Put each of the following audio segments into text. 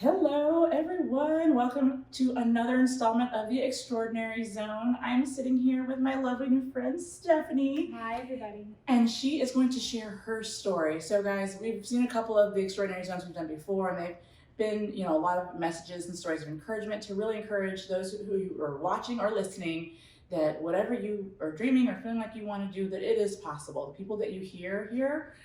Hello, everyone. Welcome to another installment of The Extraordinary Zone. I'm sitting here with my lovely new friend, Stephanie. Hi, everybody. And she is going to share her story. So, guys, we've seen a couple of The Extraordinary Zones we've done before, and they've been, a lot of messages and stories of encouragement to really encourage those who are watching or listening that whatever you are dreaming or feeling like you want to do, that it is possible. The people that you hear here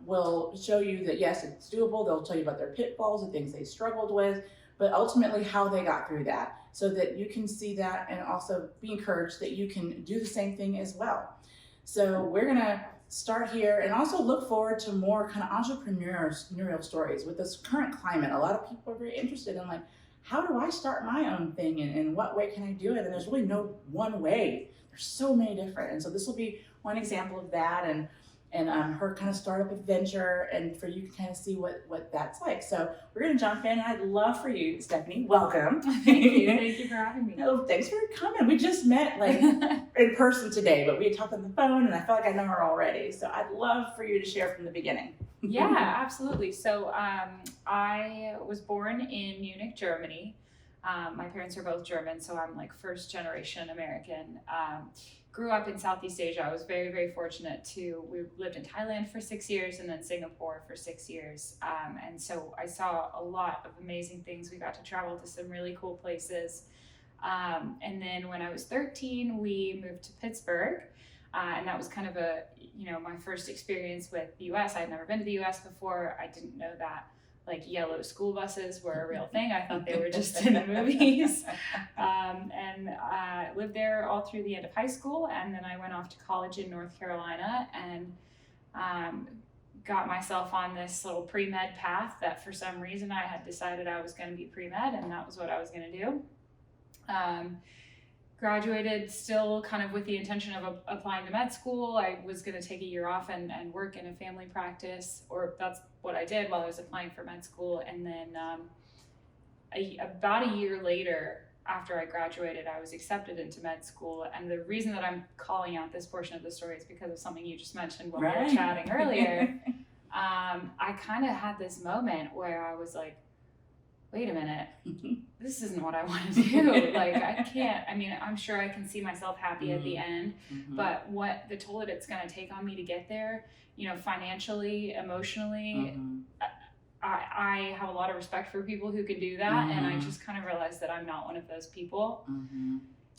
will show you that yes, it's doable. They'll tell you about their pitfalls and things they struggled with, but ultimately how they got through that, so that you can see that and also be encouraged that you can do the same thing as well. So we're gonna start here and also look forward to more kind of entrepreneurial stories. With this current climate, a lot of people are very interested in like, how do I start my own thing and in what way can I do it? And there's really no one way. There's so many different. And so this will be one example of that, and her kind of startup adventure, and for you to kind of see what that's like. So we're going to jump in. I'd love for you, Stephanie. Welcome. Thank you for having me. Oh, thanks for coming. We just met like in person today, but we had talked on the phone, and I felt like I know her already. So I'd love for you to share from the beginning. Yeah, absolutely. So I was born in Munich, Germany. My parents are both German, so I'm like first generation American. Grew up in Southeast Asia. I was very, very fortunate we lived in Thailand for 6 years and then Singapore for 6 years. And so I saw a lot of amazing things. We got to travel to some really cool places. And then when I was 13, we moved to Pittsburgh. And that was kind of my first experience with the US. I had never been to the US before. I didn't know that like yellow school buses were a real thing. I thought they were just in the movies. And I lived there all through the end of high school. And then I went off to college in North Carolina and got myself on this little pre-med path that for some reason I had decided I was going to be pre-med, and that was what I was going to do. Graduated still kind of with the intention of applying to med school. I was going to take a year off and work in a family practice, or that's what I did while I was applying for med school. And then about a year later, after I graduated, I was accepted into med school. And the reason that I'm calling out this portion of the story is because of something you just mentioned when we were chatting earlier. I kind of had this moment where I was like, wait a minute, this isn't what I want to do. Like, I can't, I'm sure I can see myself happy at the end, but what the toll that it's going to take on me to get there, financially, emotionally, I have a lot of respect for people who can do that. And I just kind of realized that I'm not one of those people.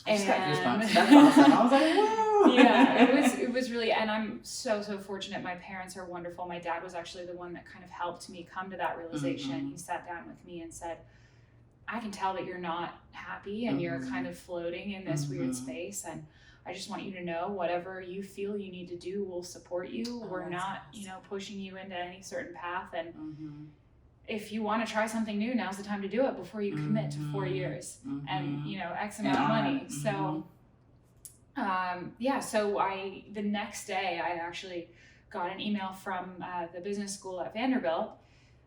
I just got goosebumps. That's awesome. I was like, whoa. Yeah, it was really, and I'm so fortunate. My parents are wonderful. My dad was actually the one that kind of helped me come to that realization. He sat down with me and said, I can tell that you're not happy and you're kind of floating in this weird space, and I just want you to know whatever you feel you need to do, we'll support you. We're not, pushing you into any certain path, and if you want to try something new, now's the time to do it before you commit to 4 years and X amount of money. So the next day I actually got an email from the business school at Vanderbilt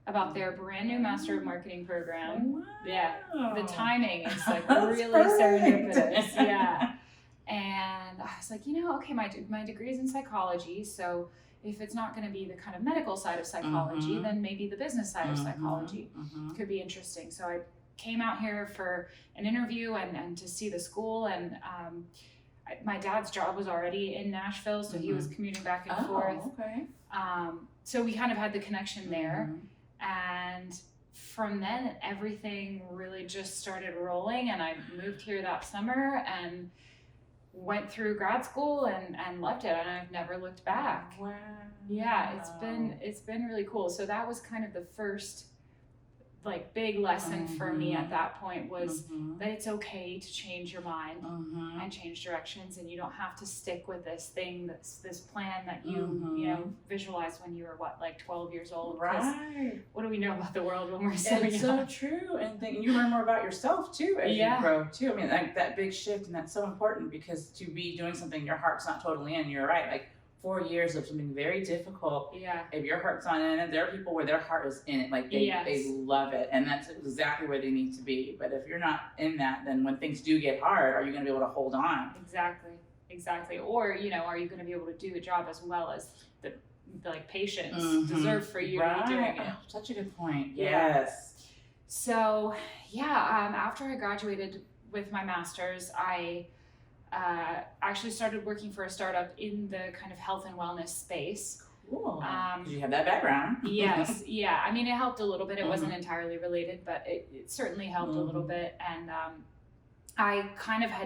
about their brand new Master of Marketing program. Wow. Yeah, the timing is like really perfect. Serendipitous. Yeah, and I was like, okay, my degree is in psychology, so if it's not going to be the kind of medical side of psychology, then maybe the business side of psychology could be interesting. So I came out here for an interview and to see the school, and my dad's job was already in Nashville, so he was commuting back and forth. Okay. So we kind of had the connection there. And from then, everything really just started rolling, and I moved here that summer and went through grad school and loved it, and I've never looked back. Wow. Yeah, it's been really cool. So that was kind of the first like big lesson for me at that point, was that it's okay to change your mind and change directions, and you don't have to stick with this thing, this plan that you visualized when you were 12 years old. Right. What do we know about the world when we're so young? It's so true, and you learn more about yourself too as you grow too. Like that big shift, and that's so important, because to be doing something your heart's not totally in, you're right, like 4 years of something very difficult. Yeah. If your heart's not in it, there are people where their heart is in it, like they love it, and that's exactly where they need to be. But if you're not in that, then when things do get hard, are you going to be able to hold on? Exactly. Or are you going to be able to do the job as well as the patients deserve for you to be doing it? Oh, such a good point. Yes. So after I graduated with my master's, I actually started working for a startup in the kind of health and wellness space. Cool. 'Cause you have that background. Yes, yeah. I mean, it helped a little bit. It wasn't entirely related, but it certainly helped a little bit. And I kind of I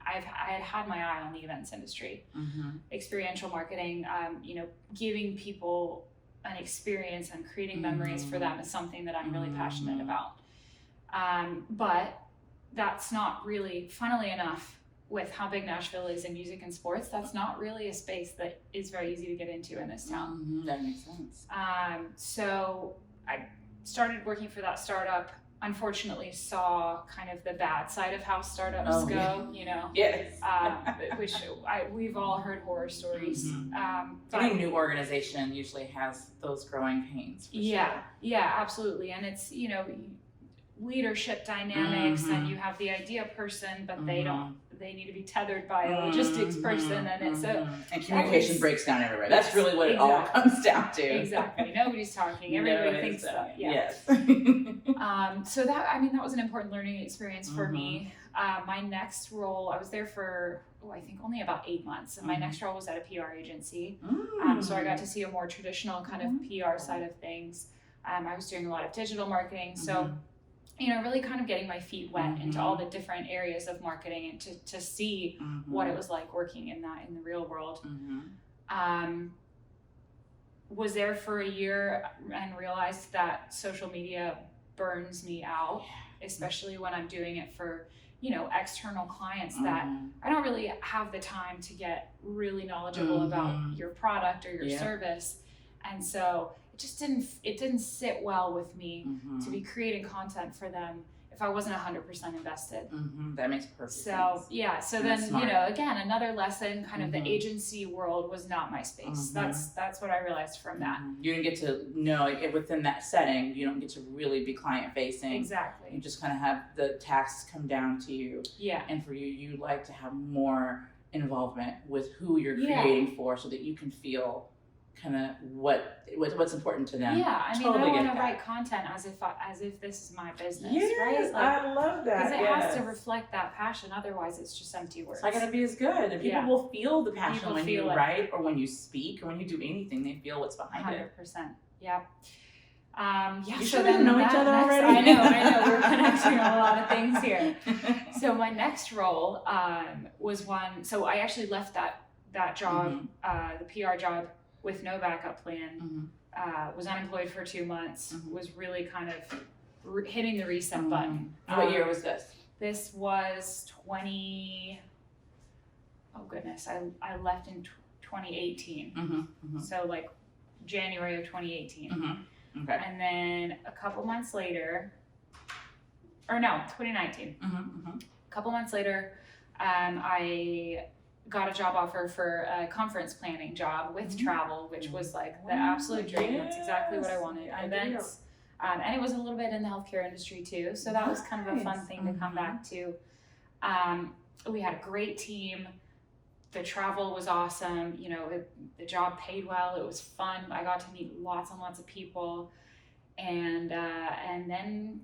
had had my eye on the events industry, experiential marketing, giving people an experience and creating memories for them is something that I'm really passionate about. But that's not really, funnily enough, with how big Nashville is in music and sports, that's not really a space that is very easy to get into in this town. That makes sense. So I started working for that startup. Unfortunately, saw kind of the bad side of how startups go. Yes. We've all heard horror stories. Any new organization usually has those growing pains. Yeah, absolutely. And it's leadership dynamics, and you have the idea person, but they need to be tethered by a logistics person, and it's and communication breaks down everywhere. That's really what it all comes down to. Exactly. Nobody's talking. Everybody thinks stuff. Yeah. Yes. So that was an important learning experience for me. My next role, I was there for I think only about 8 months, and my next role was at a PR agency. So I got to see a more traditional kind of PR side of things. I was doing a lot of digital marketing, so really kind of getting my feet wet into all the different areas of marketing, and to see what it was like working in the real world. Was there for a year and realized that social media burns me out, especially when I'm doing it for external clients that I don't really have the time to get really knowledgeable about your product or your service. And so it didn't sit well with me to be creating content for them if I wasn't 100% invested. That makes perfect sense. So then, again, another lesson, kind of the agency world was not my space. That's what I realized from that. You didn't get to know, within that setting, you don't get to really be client facing. Exactly. You just kind of have the tasks come down to you. Yeah. And for you, you like to have more involvement with who you're creating for, so that you can feel kind of what's important to them. Yeah, I mean, I want to write content as if this is my business, right? I love that. Because it has to reflect that passion. Otherwise, it's just empty words. It's not going to be as good. And people will feel the passion when you write or when you speak or when you do anything. They feel what's behind it. 100%. Yeah. You so then know each other already. I know. We're connecting on a lot of things here. So my next role was one. So I actually left that job, the PR job, with no backup plan. Was unemployed for 2 months. Was really kind of hitting the reset button. What year was this? This was 20. Oh goodness, I left in 2018. So like January of 2018. Okay. And then a couple months later, or no, 2019. A couple months later, I got a job offer for a conference planning job with travel, which was like the absolute dream. That's exactly what I wanted. Events. And it was a little bit in the healthcare industry too. So that was kind of a fun thing to come back to. We had a great team. The travel was awesome. The job paid well. It was fun. I got to meet lots and lots of people. And then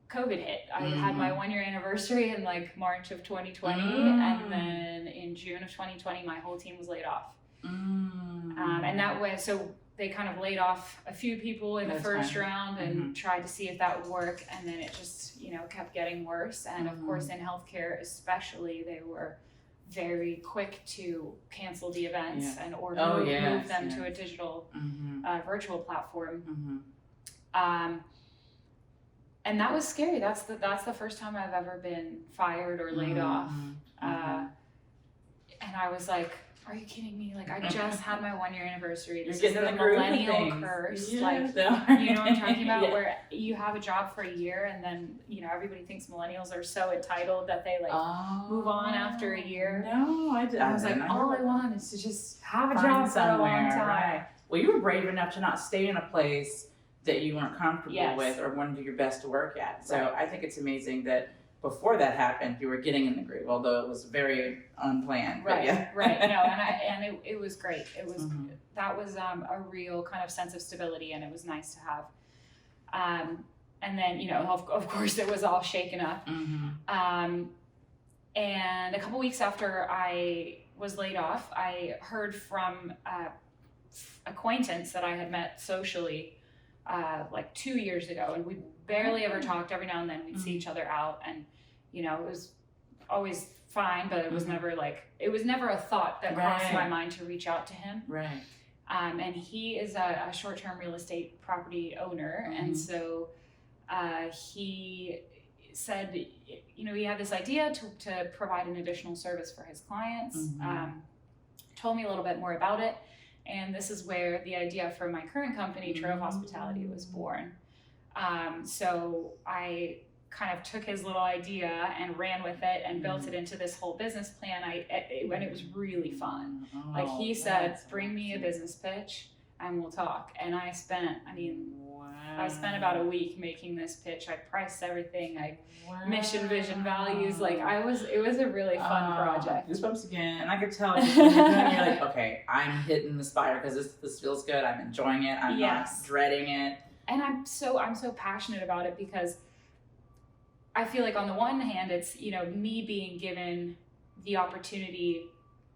COVID hit. I had my 1-year anniversary in like March of 2020, and then in June of 2020, my whole team was laid off. And that way, so they kind of laid off a few people in the first round and tried to see if that would work, and then it just kept getting worse. And of course, in healthcare especially, they were very quick to cancel the events and move them to a digital virtual platform. And that was scary. That's the first time I've ever been fired or laid off. And I was like, are you kidding me? Like, I just had my 1-year anniversary. This is the millennial curse. Like, you know what I'm talking about? Where you have a job for a year, and then, everybody thinks millennials are so entitled that they move on after a year. No, I didn't. I was like, all I want is to just have a job for a long time. Right. Well, you were brave enough to not stay in a place that you weren't comfortable with or wanted to do your best to work at. So I think it's amazing that before that happened, you were getting in the groove, although it was very unplanned. Right. No, and it was great. It was that was a real kind of sense of stability, and it was nice to have. and then, of course it was all shaken up. And a couple weeks after I was laid off, I heard from acquaintance that I had met socially like 2 years ago, and we barely ever talked. Every now and then we'd see each other out, and it was always fine, but it was never a thought that crossed my mind to reach out to him. Right. And he is a short-term real estate property owner, and so he said, he had this idea to provide an additional service for his clients. Told me a little bit more about it. And this is where the idea for my current company, Trove Hospitality, was born. So I kind of took his little idea and ran with it and built it into this whole business plan. And it was really fun. He said, bring me a business pitch and we'll talk. And I spent about a week making this pitch. I priced everything. Mission, vision, values. It was a really fun project. Goosebumps again. And I could tell just when you're doing it, you're like, okay, I'm hitting the spire because this feels good. I'm enjoying it. I'm not dreading it. And I'm so passionate about it because I feel like on the one hand, it's, me being given the opportunity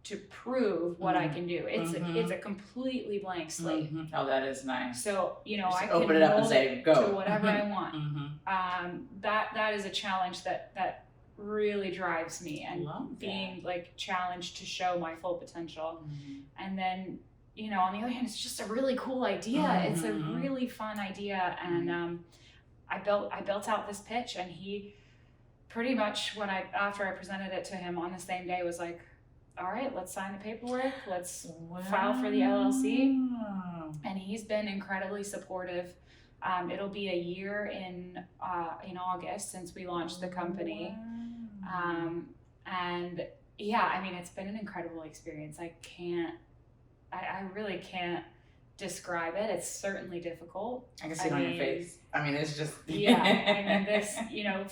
to prove what I can do. It's a completely blank slate. Oh, that is nice. So, just I can open it up and say, go. To whatever I want. That is a challenge that really drives me, and being challenged to show my full potential. And then, on the other hand, it's just a really cool idea. It's a really fun idea. And I built out this pitch, and he pretty much, after I presented it to him on the same day, was like, all right, let's sign the paperwork. Let's file for the LLC. And he's been incredibly supportive. It'll be a year in August since we launched the company. And it's been an incredible experience. I really can't describe it. It's certainly difficult. I can see it on your face. It's just... this,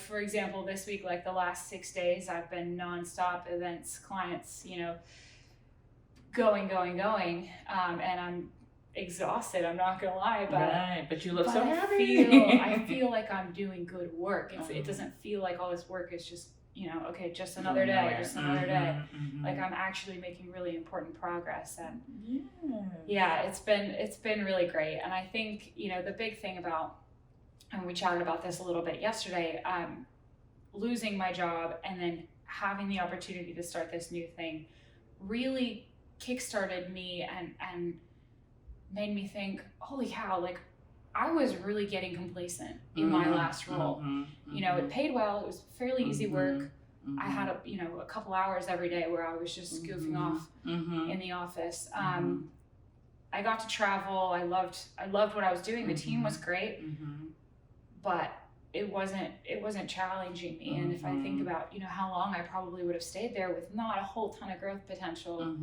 for example, this week, the last 6 days, I've been nonstop events, clients, going. And I'm exhausted, I'm not gonna lie. But you look so happy. I feel like I'm doing good work. It doesn't feel like all this work is just, just another day, I'm actually making really important progress. And it's been really great. And I think, the big thing about, and we chatted about this a little bit yesterday, losing my job and then having the opportunity to start this new thing really kickstarted me and made me think, holy cow, I was really getting complacent in my last role. It paid well. It was fairly easy work. I had a couple hours every day where I was just goofing off in the office. I got to travel. I loved what I was doing. The team was great, but it wasn't challenging me. And if I think about how long I probably would have stayed there with not a whole ton of growth potential,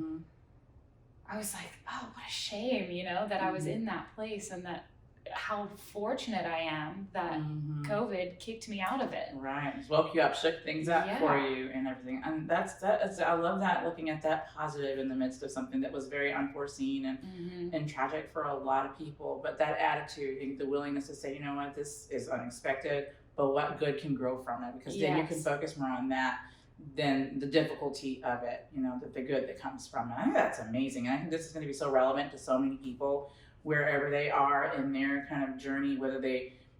I was like, oh, what a shame, that I was in that place, and that how fortunate I am that COVID kicked me out of it. Right. It's woke you up, shook things up for you and everything. And I love that, looking at that positive in the midst of something that was very unforeseen and tragic for a lot of people. But that attitude, the willingness to say, you know what, this is unexpected, but what good can grow from it? Because then you can focus more on that than the difficulty of it, the good that comes from it. I think that's amazing. And I think this is going to be so relevant to so many people wherever they are in their kind of journey, whether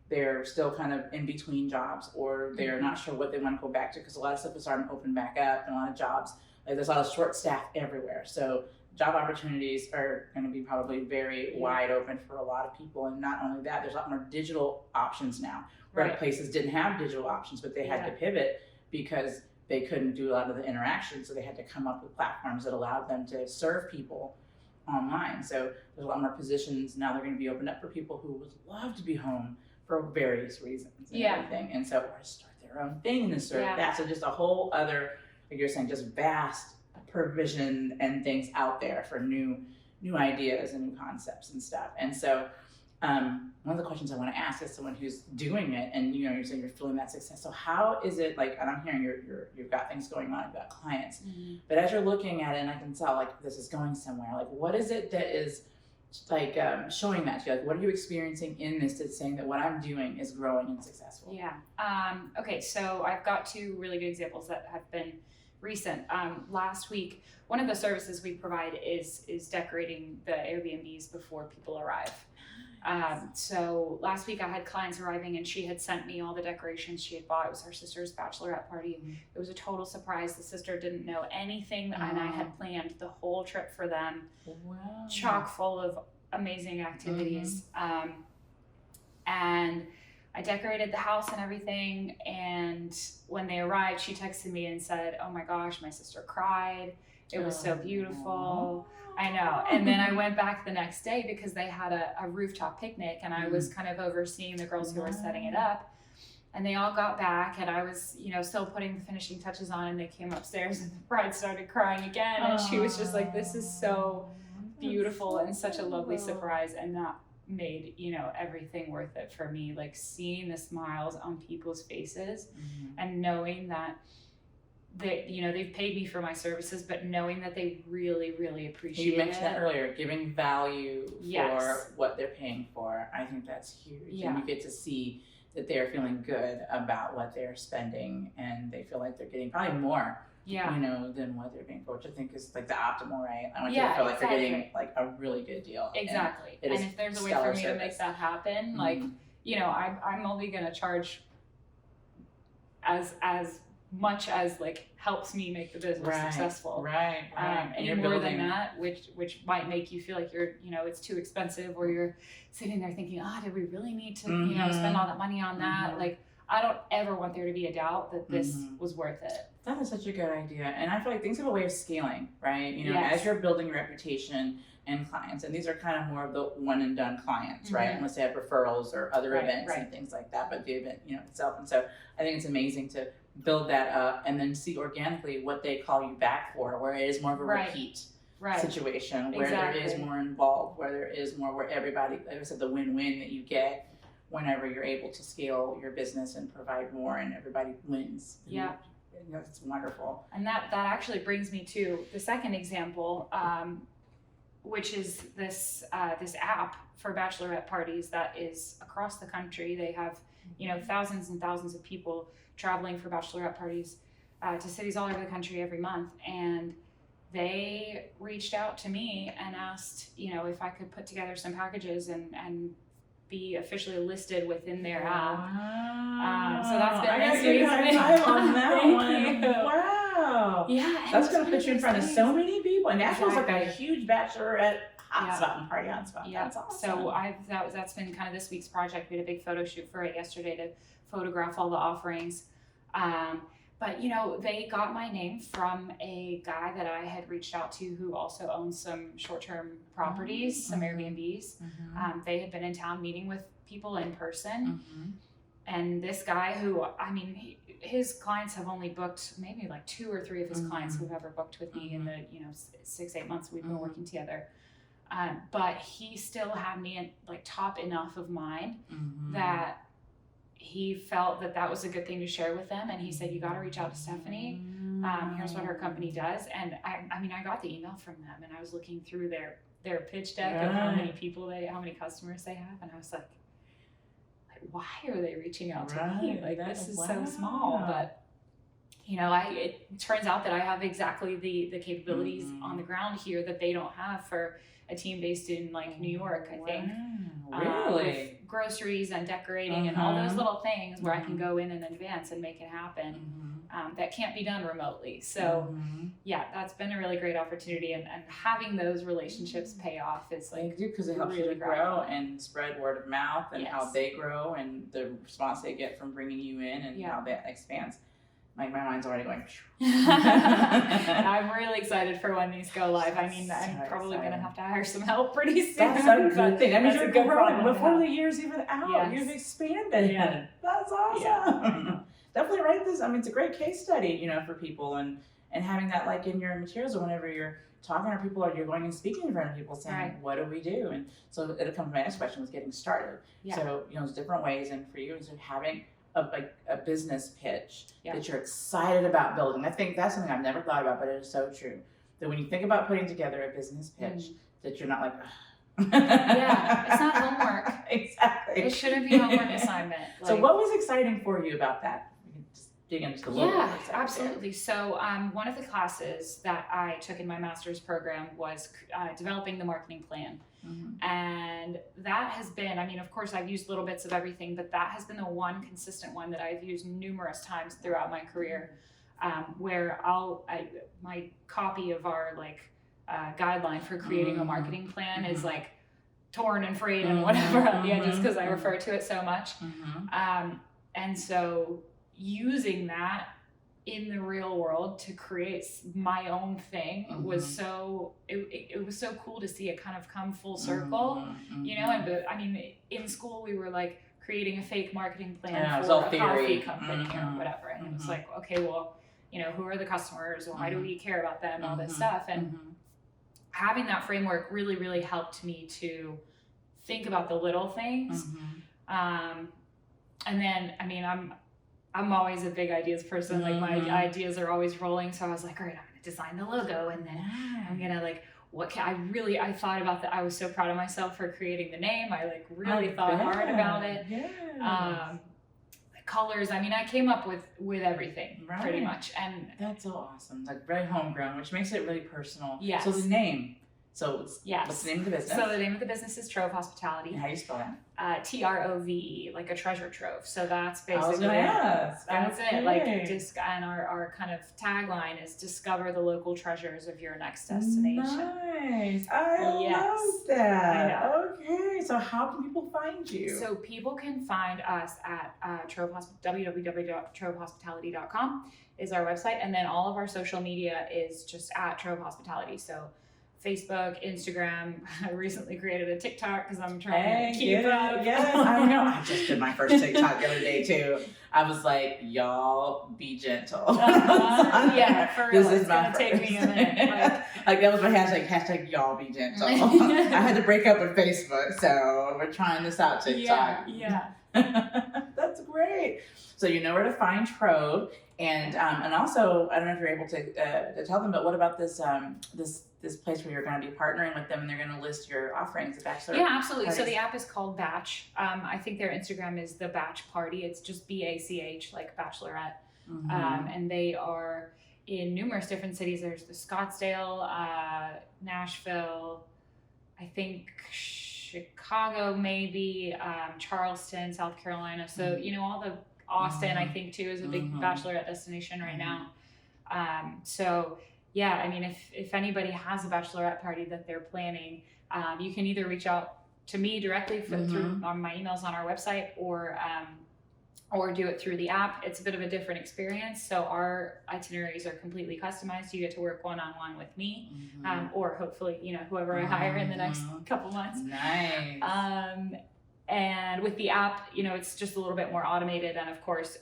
they're still kind of in between jobs or they're not sure what they want to go back to, because a lot of stuff is starting to open back up, and a lot of jobs, there's a lot of short staff everywhere. So job opportunities are going to be probably very wide open for a lot of people. And not only that, there's a lot more digital options now, where places didn't have digital options, but they had to pivot because they couldn't do a lot of the interaction. So they had to come up with platforms that allowed them to serve people online. So there's a lot more positions now. They're going to be opened up for people who would love to be home for various reasons and everything. And so, or start their own thing and serve that. So just a whole other, like you're saying, just vast provision and things out there for new ideas and new concepts and stuff. And so one of the questions I want to ask is someone who's doing it, and you're saying you're feeling that success. So how is it, and I'm hearing you've got things going on, you've got clients, but as you're looking at it, and I can tell this is going somewhere, what is it that is showing that to you? Like, what are you experiencing in this that's saying that what I'm doing is growing and successful? Yeah. Okay, so I've got two really good examples that have been recent. Last week, one of the services we provide is decorating the Airbnbs before people arrive. So last week I had clients arriving and she had sent me all the decorations she had bought. It was her sister's bachelorette party. Mm-hmm. It was a total surprise. The sister didn't know anything, and I had planned the whole trip for them. Wow. Chock full of amazing activities. And I decorated the house and everything, and when they arrived, she texted me and said, "Oh my gosh, my sister cried. It was so beautiful." I know. And then I went back the next day because they had a rooftop picnic, and I was kind of overseeing the girls who were setting it up. And they all got back, and I was, still putting the finishing touches on, and they came upstairs, and the bride started crying again, and she was just like, "This is so beautiful and such a lovely surprise." And that made everything worth it for me, like seeing the smiles on people's faces and knowing that they've paid me for my services, but knowing that they really, really appreciate it. You mentioned that earlier, giving value for what they're paying for. I think that's huge. Yeah. And you get to see that they're feeling good about what they're spending, and they feel like they're getting probably more than what they're paying for, which I think is like the optimal, right? I want you to feel like they're getting like a really good deal. Exactly. And if there's a way for me to make that happen, like, I'm only going to charge as much as like helps me make the business successful. Right. Any more than that, which might make you feel like you're, it's too expensive, or you're sitting there thinking, did we really need to, spend all that money on that? Like, I don't ever want there to be a doubt that this was worth it. That is such a good idea. And I feel like things have a way of scaling, right? Yes. As you're building your reputation and clients, and these are kind of more of the one and done clients, right? Unless they have referrals or other events and things like that, but the event, itself. And so I think it's amazing to build that up and then see organically what they call you back for, where it is more of a repeat situation, where there is more involved, where there is more, where everybody, like I said, the win-win that you get whenever you're able to scale your business and provide more, and everybody wins. Yeah. It's wonderful. And that actually brings me to the second example, which is this app for bachelorette parties that is across the country. They have thousands and thousands of people traveling for bachelorette parties to cities all over the country every month, and they reached out to me and asked if I could put together some packages and be officially listed within their app. So that's been I got you on that one. You. Wow. Yeah. That's going to put you in front of so many people. And Nashville's like a huge bachelorette hotspot and party hotspot. Yeah. That's awesome. So that's been kind of this week's project. We had a big photo shoot for it yesterday to photograph all the offerings. But they got my name from a guy that I had reached out to who also owns some short-term properties, some Airbnbs. They had been in town meeting with people in person. And this guy who, his clients have only booked, maybe like 2 or 3 of his clients who've ever booked with me in the 6-8 months we've been working together. But he still had me like top enough of mind that he felt that was a good thing to share with them, and he said, "You got to reach out to Stephanie. Here's what her company does." And I got the email from them, and I was looking through their pitch deck of how many customers they have, and I was like, why are they reaching out to me? Like, this is so small. But it turns out that I have exactly the capabilities on the ground here that they don't have for a team based in like New York, I think. Really? With groceries and decorating and all those little things where I can go in advance and make it happen. That can't be done remotely. So yeah, that's been a really great opportunity, and having those relationships pay off is like, because it helps you to grow and spread word of mouth, and how they grow and the response they get from bringing you in, and how that expands. Like, my mind's already going. I'm really excited for when these go live. I'm probably going to have to hire some help pretty soon. That's a good thing. That means you're growing before the year's even out. Yes. You've expanded. Yeah. That's awesome. Yeah. Definitely write this. It's a great case study, for people, and having that like in your materials, or whenever you're talking to people or you're going and speaking in front of people, saying, what do we do? And so it'll come to my next question, was getting started. Yeah. So, there's different ways, and for you, is having a business pitch that you're excited about building. I think that's something I've never thought about, but it is so true. That when you think about putting together a business pitch, that you're not like, Yeah, it's not homework. Exactly. It shouldn't be a homework assignment. So what was exciting for you about that? We can just dig into the little Yeah, bit. absolutely. So one of the classes that I took in my master's program was developing the marketing plan. Mm-hmm. And that has been, I mean, of course, I've used little bits of everything, but that has been the one consistent one that I've used numerous times throughout my career, where my copy of our guideline for creating a marketing plan is like torn and frayed and whatever on the edges because I refer to it so much. And so using that in the real world to create my own thing was so it was so cool to see it kind of come full circle, you know. And I mean, in school we were like creating a fake marketing plan for a coffee company or whatever, and it was like, okay, well, you know, who are the customers, why do we care about them, all this stuff. And having that framework really, really helped me to think about the little things. And then, I mean, I'm always a big ideas person. Like my ideas are always rolling. So I was like, all right, I'm gonna design the logo, and then I'm gonna I thought about that. I was so proud of myself for creating the name. I really thought hard about it. The colors. I mean, I came up with everything pretty much. And that's so awesome. Like very homegrown, which makes it really personal. Yes. So the name. So what's the name of the business? So the name of the business is Trove Hospitality. And how do you spell that? Trove, like a treasure trove. So that's basically I was gonna ask. That's it. Like and our kind of tagline is discover the local treasures of your next destination. Nice. I love that. I know. Okay. So how can people find you? So people can find us at www.trovehospitality.com is our website, and then all of our social media is just at Trove Hospitality. So Facebook, Instagram. I recently created a TikTok because I'm trying to keep up. Yes, I know. I just did my first TikTok the other day too. I was like, y'all be gentle. Yeah, for real. This is gonna take me a minute. Like that was my hashtag y'all be gentle. I had to break up with Facebook, so we're trying this out TikTok. Yeah. That's great. So you know where to find Trove, and also I don't know if you're able to tell them, but what about this this place where you're going to be partnering with them and they're going to list your offerings, the bachelor? Yeah, absolutely. parties. So the app is called Batch. I think their Instagram is the Batch Party. It's just BACH, like Bachelorette. And they are in numerous different cities. There's the Scottsdale, Nashville, I think Chicago, maybe Charleston, South Carolina. So, you know, all the Austin, I think too, is a big Bachelorette destination right now. So yeah, I mean, if anybody has a bachelorette party that they're planning, you can either reach out to me directly through on my emails on our website, or do it through the app. It's a bit of a different experience. So our itineraries are completely customized. You get to work one-on-one with me, or hopefully, you know, whoever I hire in the next couple months. Nice. And with the app, you know, it's just a little bit more automated. And of course,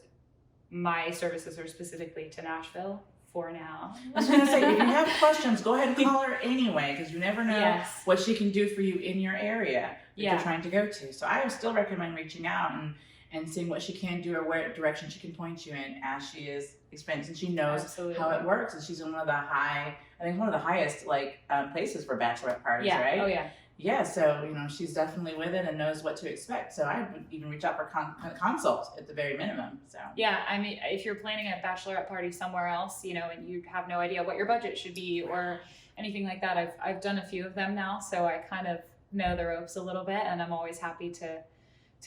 my services are specifically to Nashville. For now. I was going to say, if you have questions, go ahead and call her anyway, because you never know what she can do for you in your area that you're trying to go to. So I would still recommend reaching out and seeing what she can do or where direction she can point you in as she is experienced, and she knows how it works. And she's in one of the highest places for bachelorette parties, right? Oh yeah. Yeah, so, you know, she's definitely with it and knows what to expect. So I would even reach out for consult at the very minimum. So yeah, I mean, if you're planning a bachelorette party somewhere else, you know, and you have no idea what your budget should be or anything like that, I've done a few of them now, so I kind of know the ropes a little bit, and I'm always happy to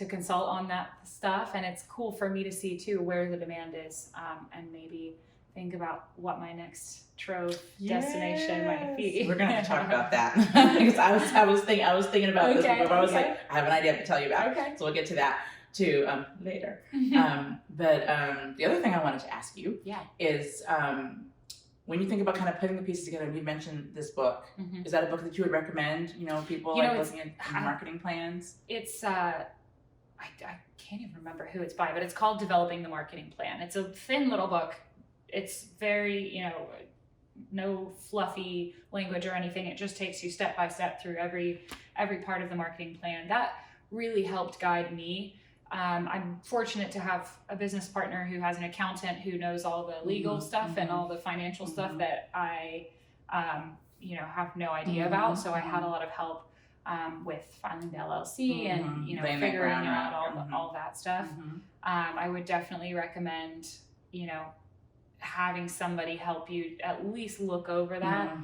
consult on that stuff. And it's cool for me to see too where the demand is, and maybe think about what my next Trove destination might be. We're gonna have to talk about that because I was thinking about this before. I was like, I have an idea to tell you about. Okay. So we'll get to that too later. But the other thing I wanted to ask you is when you think about kind of putting the pieces together, and you mentioned this book, is that a book that you would recommend? You know, people looking at marketing plans. It's I can't even remember who it's by, but it's called Developing the Marketing Plan. It's a thin little book. It's very, you know, no fluffy language or anything. It just takes you step by step through every part of the marketing plan. That really helped guide me. I'm fortunate to have a business partner who has an accountant who knows all the legal stuff and all the financial stuff that I, you know, have no idea about. So I had a lot of help with filing the LLC and Laying that figuring groundwork. out all that stuff. I would definitely recommend having somebody help you at least look over that.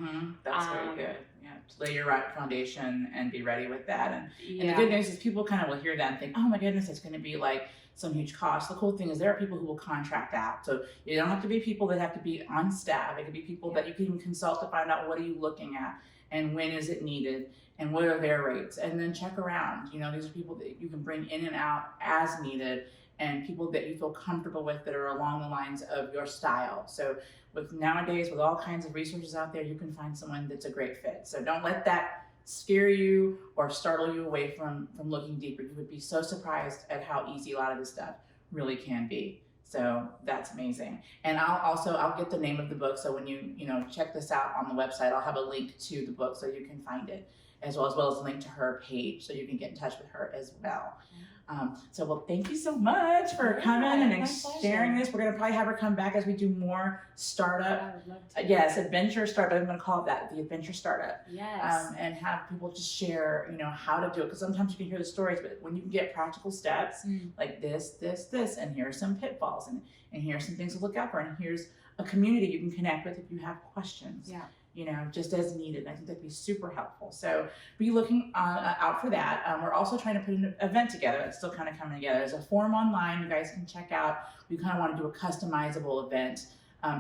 That's very good. Yeah, to lay your right foundation and be ready with that. And the Yeah. good news is people kind of will hear that and think, oh my goodness, it's going to be like some huge cost. The cool thing is there are people who will contract out. So you don't have to be people that have to be on staff. It could be people that you can consult to find out what are you looking at and when is it needed and what are their rates. And then check around. These are people that you can bring in and out as needed, and people that you feel comfortable with that are along the lines of your style. So with nowadays, with all kinds of resources out there, you can find someone that's a great fit. So don't let that scare you or startle you away from looking deeper. You would be so surprised at how easy a lot of this stuff really can be. So that's amazing. And I'll get the name of the book. So when you check this out on the website, I'll have a link to the book so you can find it, as well as a link to her page so you can get in touch with her as well. Well, thank you so much for coming and sharing this. We're going to probably have her come back as we do more startup. I would love to. Yes, adventure startup. I'm going to call it that, the adventure startup. Yes. And have people just share, how to do it. Because sometimes you can hear the stories, but when you can get practical steps like this, and here are some pitfalls, and here are some things to look out for, and here's a community you can connect with if you have questions. Yeah. Just as needed. I think that'd be super helpful. So be looking out for that. We're also trying to put an event together. It's still kind of coming together. There's a form online you guys can check out. We kind of want to do a customizable event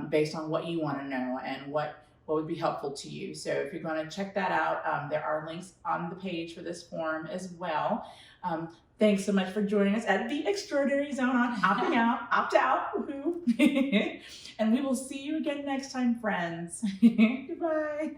based on what you want to know and what would be helpful to you. So if you're going to check that out, there are links on the page for this form as well. Thanks so much for joining us at the Extraordinary Zone on Opting Out, Opt Out, woohoo. And we will see you again next time, friends. Goodbye.